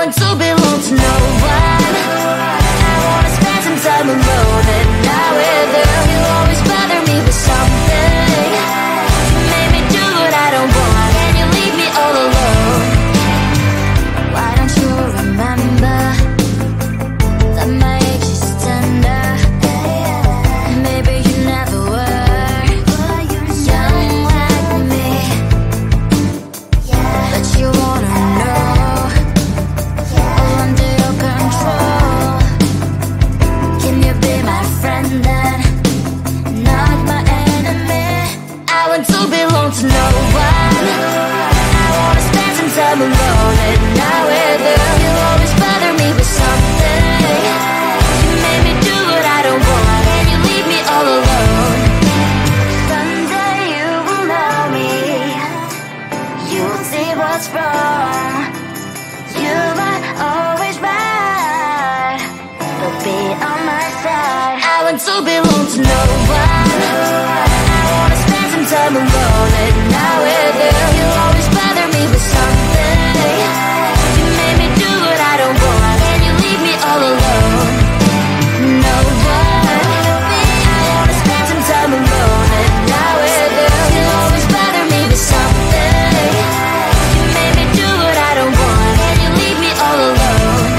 want to belong to no one. I wanna spend some time alone and not with you. You always bother me with something. You made me do what I don't want, and you leave me all alone. Why don't you remember that my age is tender? Maybe you never were young like me, but you wanna know all under your control. Can you be my friend then, not my enemy? I want to belong to no one. I wanna spend some time alone and not with you. You always bother me with something. You made me do what I don't want, and you leave me all alone. Someday you will know me. You'll see what's wrong. You might always right, but be on my side. I want to belong to no one. I wanna spend some time alone and not with you. You always bother me with something. You made me do what I don't want, and you leave me all alone. No one. I wanna spend some time alone and not with you. You always bother me with something. You made me do what I don't want, and you leave me all alone.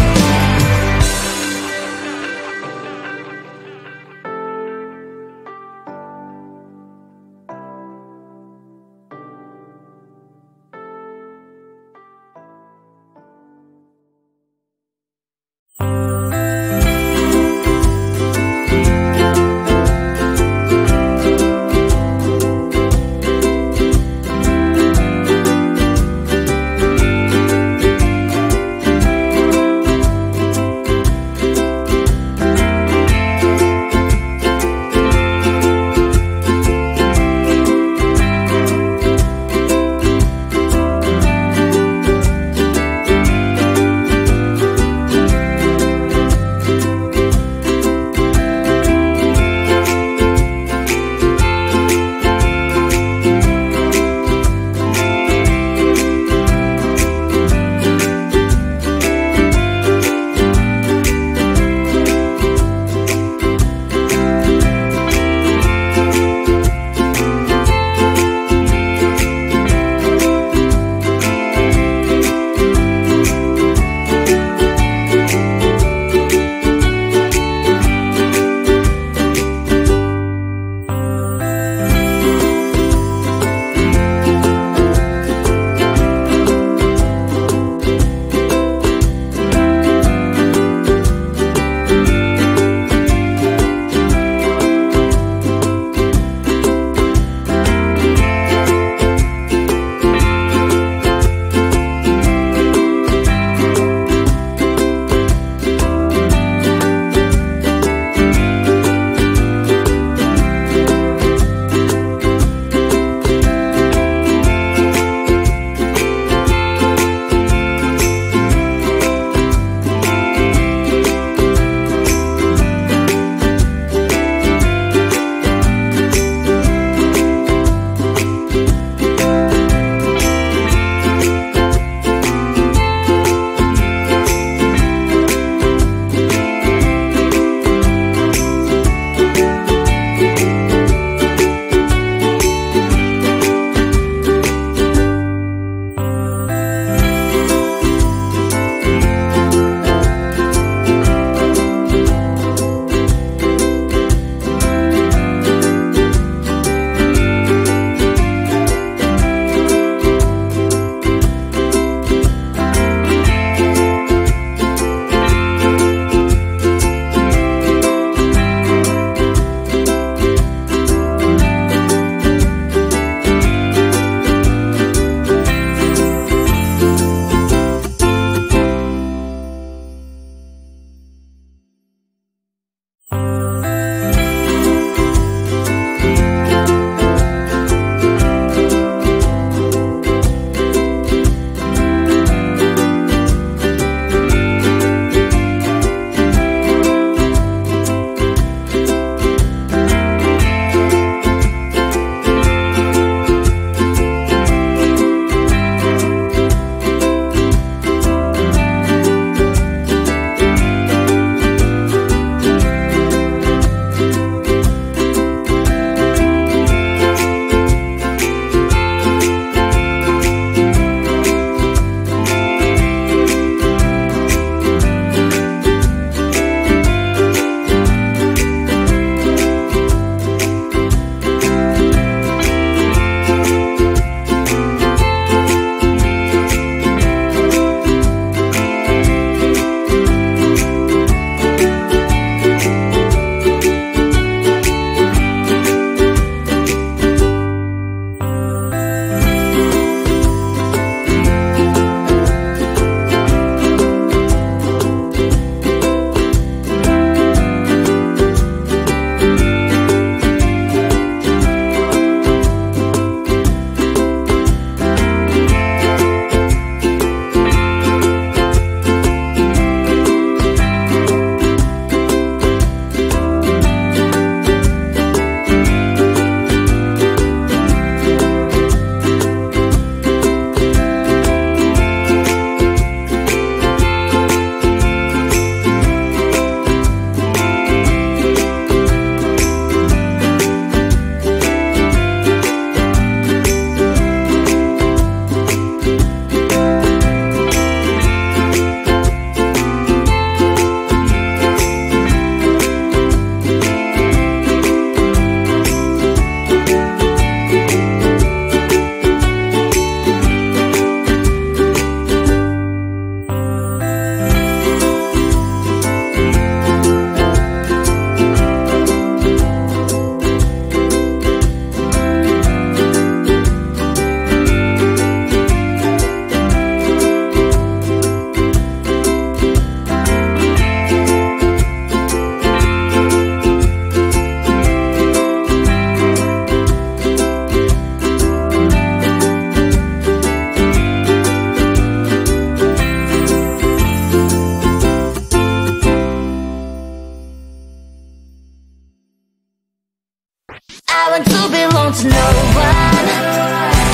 to no one.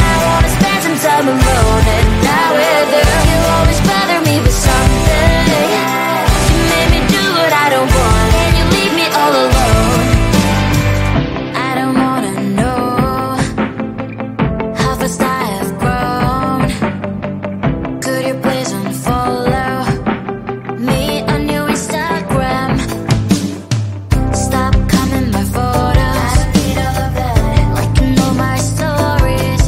I wanna spend some time alone and not with you. You always bother me with something. You made me do what I don't want, and you leave me all alone. I don't wanna know how fast I have grown. Could you please unfollow me on your Instagram? Stop coming my photos, liking all my stories.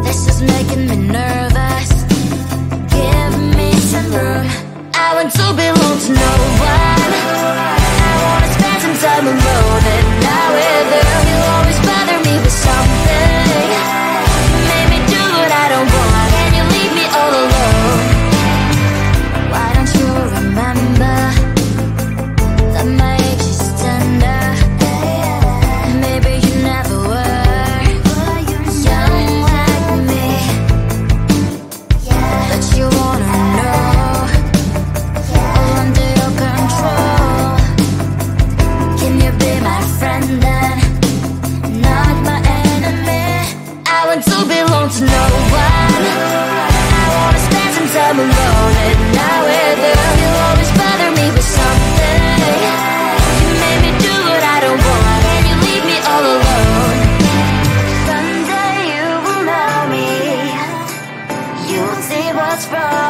This is making me nervous. Give me some room. I want to belong to no one. I wanna spend some time alone and not with you. You always bother me with something. You made me do what I don't want, and you leave me all alone. Why don't you remember that my age is tender? Maybe you never were young like me, but you wanna know all under your control. Can you be my friend then, not my enemy? I want to belong to no one. I wanna spend some time alone and not with you. You always bother me with something. You made me do what I don't want, and you leave me all alone. Someday you will know me. You will see what's wrong.